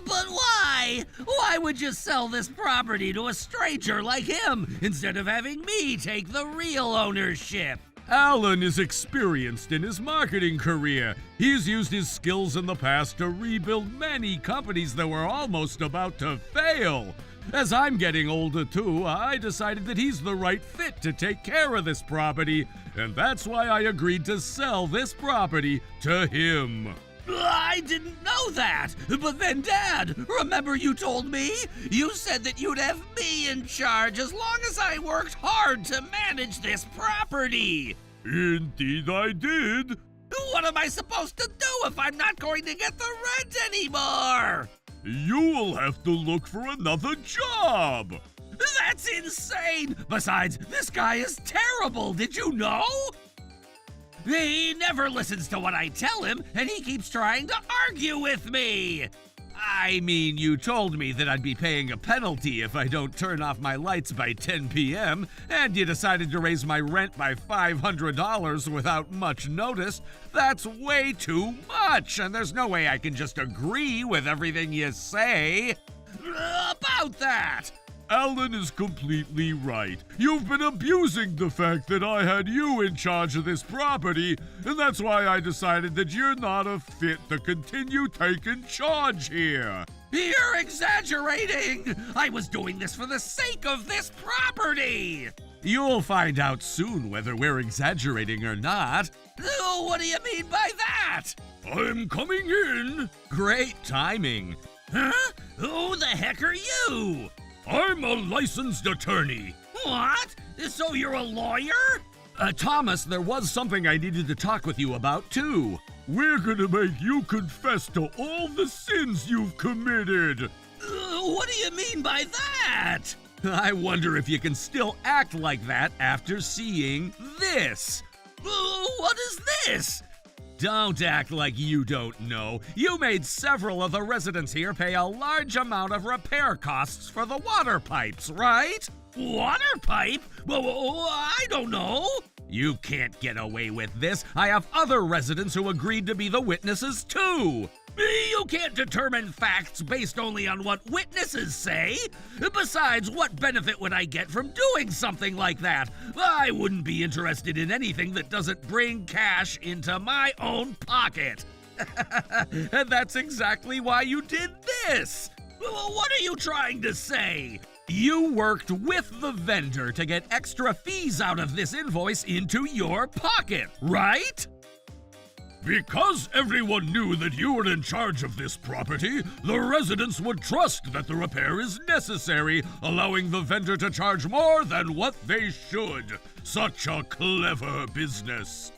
But why? Why would you sell this property to a stranger like him instead of having me take the real ownership? Alan is experienced in his marketing career. He's used his skills in the past to rebuild many companies that were almost about to fail. As I'm getting older too, I decided that he's the right fit to take care of this property, and that's why I agreed to sell this property to him. I didn't know that. But then, Dad, remember you told me? You said that you'd have me in charge as long as I worked hard to manage this property. Indeed I did. What am I supposed to do if I'm not going to get the rent anymore? You'll have to look for another job. That's insane. Besides, this guy is terrible. Did you know? He never listens to what I tell him, and he keeps trying to argue with me. I mean, you told me that I'd be paying a penalty if I don't turn off my lights by 10 p.m., and you decided to raise my rent by $500 without much notice. That's way too much, and there's no way I can just agree with everything you say. About that! Alan is completely right. You've been abusing the fact that I had you in charge of this property, and that's why I decided that you're not a fit to continue taking charge here. You're exaggerating! I was doing this for the sake of this property! You'll find out soon whether we're exaggerating or not. What do you mean by that? I'm coming in. Great timing. Huh? Who the heck are you? I'm a licensed attorney. What? So you're a lawyer? Thomas, there was something I needed to talk with you about, too. We're gonna make you confess to all the sins you've committed. What do you mean by that? I wonder if you can still act like that after seeing this. What is this? Don't act like you don't know. You made several of the residents here pay a large amount of repair costs for the water pipes, right? Water pipe? Well, I don't know. You can't get away with this. I have other residents who agreed to be the witnesses, too. You can't determine facts based only on what witnesses say. Besides, what benefit would I get from doing something like that? I wouldn't be interested in anything that doesn't bring cash into my own pocket. And that's exactly why you did this. What are you trying to say? You worked with the vendor to get extra fees out of this invoice into your pocket, right? Because everyone knew that you were in charge of this property, the residents would trust that the repair is necessary, allowing the vendor to charge more than what they should. Such a clever business.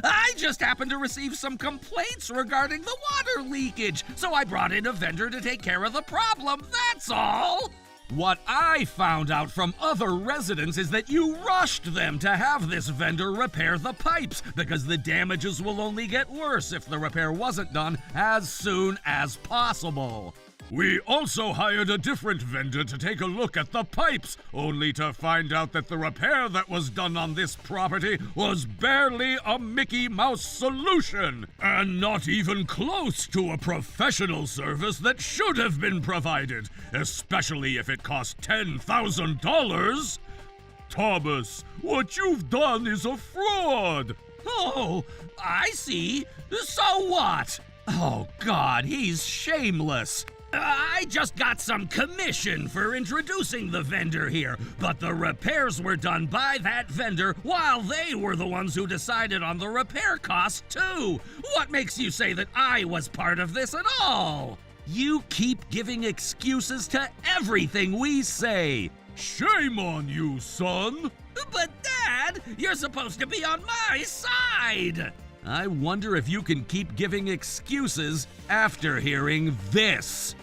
I just happened to receive some complaints regarding the water leakage, so I brought in a vendor to take care of the problem, that's all. What I found out from other residents is that you rushed them to have this vendor repair the pipes because the damages will only get worse if the repair wasn't done as soon as possible. We also hired a different vendor to take a look at the pipes, only to find out that the repair that was done on this property was barely a Mickey Mouse solution, and not even close to a professional service that should have been provided, especially if it cost $10,000. Thomas, what you've done is a fraud. Oh, I see. So what? Oh, God, he's shameless. I just got some commission for introducing the vendor here, but the repairs were done by that vendor while they were the ones who decided on the repair cost, too. What makes you say that I was part of this at all? You keep giving excuses to everything we say. Shame on you, son. But, Dad, you're supposed to be on my side. I wonder if you can keep giving excuses after hearing this.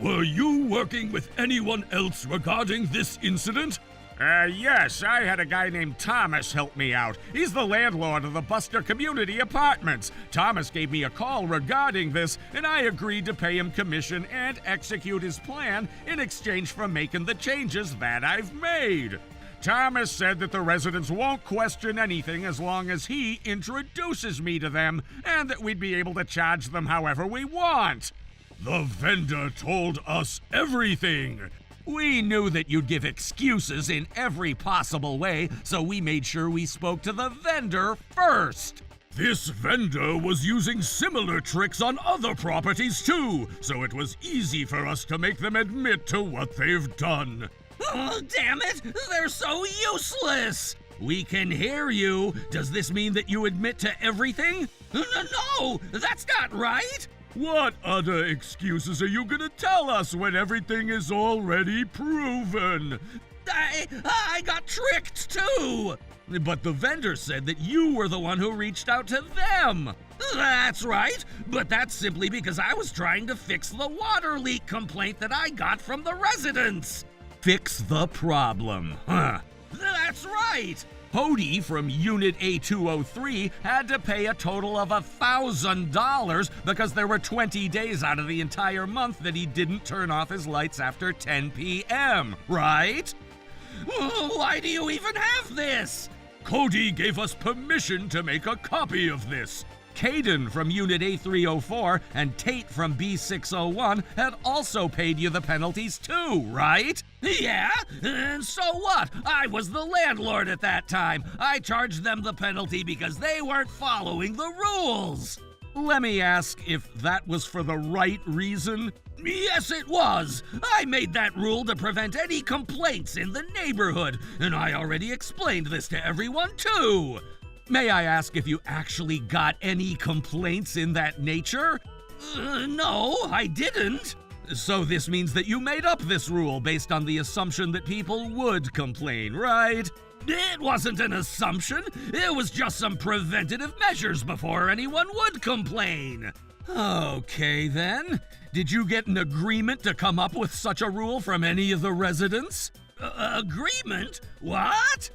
Were you working with anyone else regarding this incident? Yes, I had a guy named Thomas help me out. He's the landlord of the Buster Community Apartments. Thomas gave me a call regarding this, and I agreed to pay him commission and execute his plan in exchange for making the changes that I've made. Thomas said that the residents won't question anything as long as he introduces me to them, and that we'd be able to charge them however we want. The vendor told us everything. We knew that you'd give excuses in every possible way, so we made sure we spoke to the vendor first. This vendor was using similar tricks on other properties too, so it was easy for us to make them admit to what they've done. Oh, damn it! They're so useless! We can hear you. Does this mean that you admit to everything? No, that's not right! What other excuses are you gonna tell us when everything is already proven? I got tricked too! But the vendor said that you were the one who reached out to them. That's right, but that's simply because I was trying to fix the water leak complaint that I got from the residents. Fix the problem, huh? That's right! Hody from Unit A203 had to pay a total of $1,000 because there were 20 days out of the entire month that he didn't turn off his lights after 10 p.m., right? Why do you even have this? Cody gave us permission to make a copy of this. Caden from Unit A304 and Tate from B601 had also paid you the penalties too, right? Yeah, and so what? I was the landlord at that time. I charged them the penalty because they weren't following the rules. Let me ask if that was for the right reason? Yes, it was. I made that rule to prevent any complaints in the neighborhood, and I already explained this to everyone too. May I ask if you actually got any complaints in that nature? No, I didn't. So this means that you made up this rule based on the assumption that people would complain, right? It wasn't an assumption. It was just some preventative measures before anyone would complain. Okay then. Did you get an agreement to come up with such a rule from any of the residents? Agreement? What?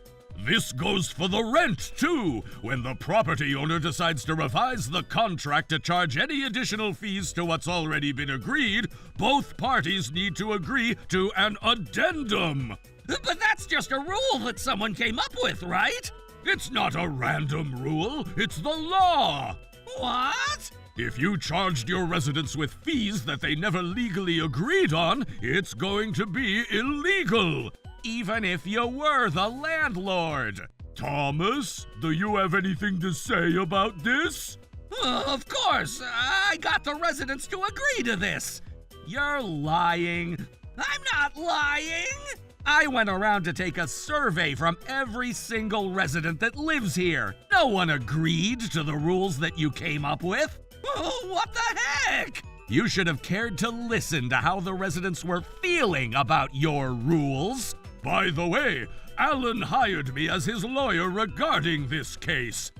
This goes for the rent, too. When the property owner decides to revise the contract to charge any additional fees to what's already been agreed, both parties need to agree to an addendum. But that's just a rule that someone came up with, right? It's not a random rule, it's the law. What? If you charged your residents with fees that they never legally agreed on, it's going to be illegal. Even if you were the landlord. Thomas, do you have anything to say about this? Of course. I got the residents to agree to this. You're lying. I'm not lying. I went around to take a survey from every single resident that lives here. No one agreed to the rules that you came up with. What the heck? You should have cared to listen to how the residents were feeling about your rules. By the way, Alan hired me as his lawyer regarding this case.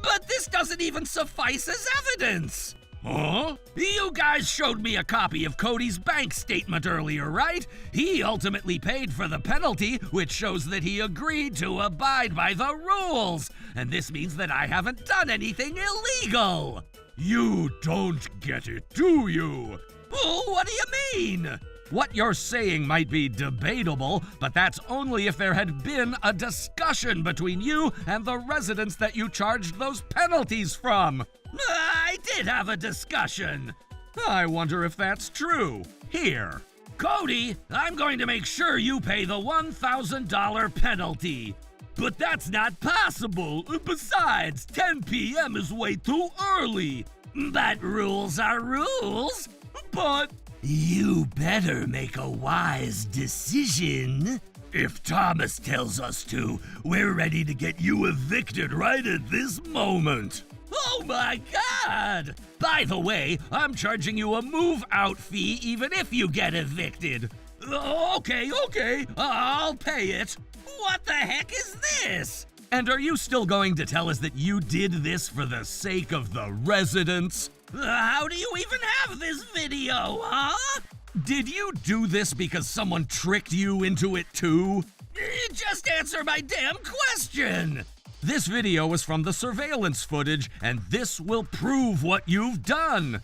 But this doesn't even suffice as evidence. Huh? You guys showed me a copy of Cody's bank statement earlier, right? He ultimately paid for the penalty, which shows that he agreed to abide by the rules. And this means that I haven't done anything illegal. You don't get it, do you? What do you mean? What you're saying might be debatable, but that's only if there had been a discussion between you and the residents that you charged those penalties from. I did have a discussion. I wonder if that's true. Here. Cody, I'm going to make sure you pay the $1,000 penalty. But that's not possible. Besides, 10 p.m. is way too early. But rules are rules. But you better make a wise decision. If Thomas tells us to, we're ready to get you evicted right at this moment. Oh my God! By the way, I'm charging you a move-out fee even if you get evicted. Okay, I'll pay it. What the heck is this? And are you still going to tell us that you did this for the sake of the residents? How do you even have this video, huh? Did you do this because someone tricked you into it too? Just answer my damn question! This video was from the surveillance footage, and this will prove what you've done.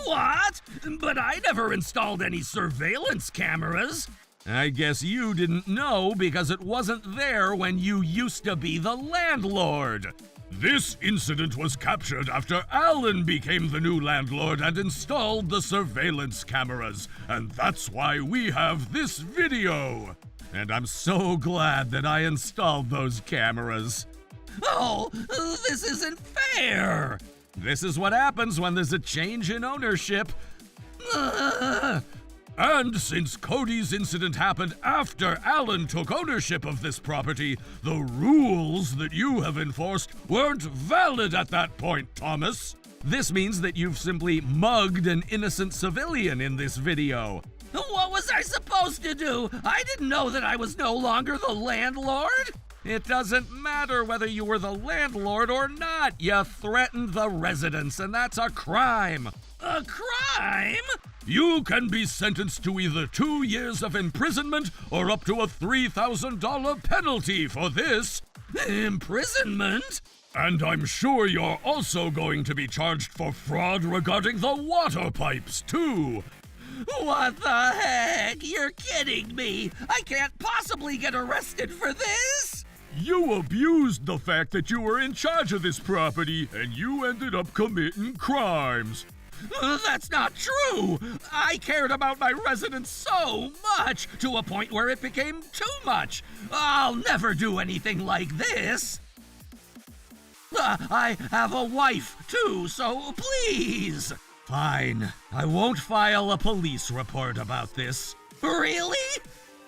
What? But I never installed any surveillance cameras. I guess you didn't know because it wasn't there when you used to be the landlord. This incident was captured after Alan became the new landlord and installed the surveillance cameras, and that's why we have this video. And I'm so glad that I installed those cameras. Oh, this isn't fair. This is what happens when there's a change in ownership. And since Cody's incident happened after Alan took ownership of this property, the rules that you have enforced weren't valid at that point, Thomas. This means that you've simply mugged an innocent civilian in this video. What was I supposed to do? I didn't know that I was no longer the landlord. It doesn't matter whether you were the landlord or not. You threatened the residents, and that's a crime. A crime? You can be sentenced to either 2 years of imprisonment or up to a $3,000 penalty for this. Imprisonment? And I'm sure you're also going to be charged for fraud regarding the water pipes, too. What the heck? You're kidding me. I can't possibly get arrested for this. You abused the fact that you were in charge of this property, and you ended up committing crimes. That's not true! I cared about my residents so much, to a point where it became too much. I'll never do anything like this. I have a wife, too, so please. Fine. I won't file a police report about this. Really?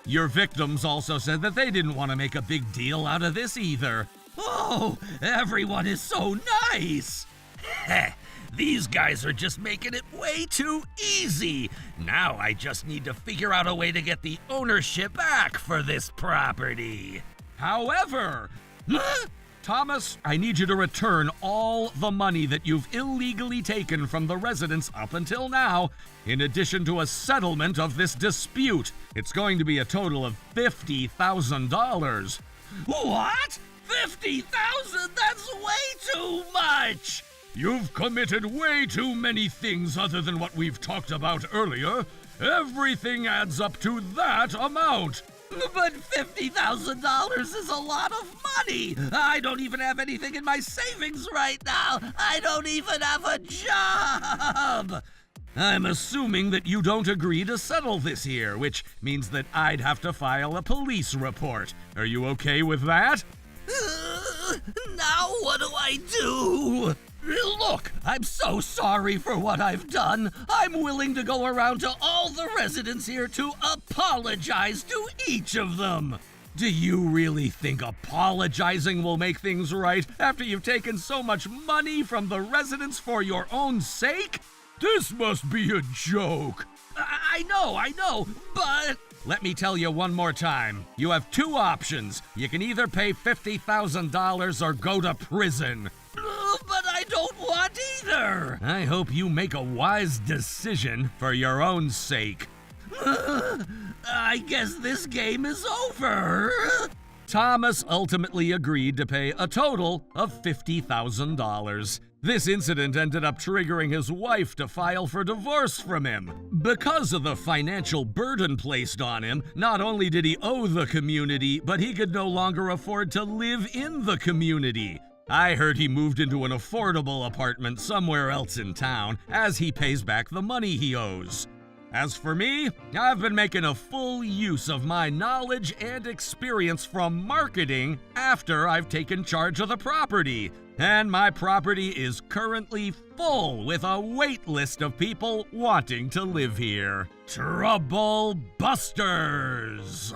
Your victims also said that they didn't want to make a big deal out of this either. Oh, everyone is so nice. These guys are just making it way too easy. Now I just need to figure out a way to get the ownership back for this property. However, Thomas, I need you to return all the money that you've illegally taken from the residents up until now, in addition to a settlement of this dispute. It's going to be a total of $50,000. What? 50,000? That's way too much! You've committed way too many things other than what we've talked about earlier. Everything adds up to that amount. But $50,000 is a lot of money. I don't even have anything in my savings right now. I don't even have a job. I'm assuming that you don't agree to settle this here, which means that I'd have to file a police report. Are you okay with that? Now what do I do? Look, I'm so sorry for what I've done. I'm willing to go around to all the residents here to apologize to each of them. Do you really think apologizing will make things right after you've taken so much money from the residents for your own sake? This must be a joke. I know, but... Let me tell you one more time. You have two options. You can either pay $50,000 or go to prison. But I don't want either. I hope you make a wise decision for your own sake. I guess this game is over. Thomas ultimately agreed to pay a total of $50,000. This incident ended up triggering his wife to file for divorce from him. Because of the financial burden placed on him, not only did he owe the community, but he could no longer afford to live in the community. I heard he moved into an affordable apartment somewhere else in town as he pays back the money he owes. As for me, I've been making a full use of my knowledge and experience from marketing after I've taken charge of the property. And my property is currently full with a wait list of people wanting to live here. Trouble Busters!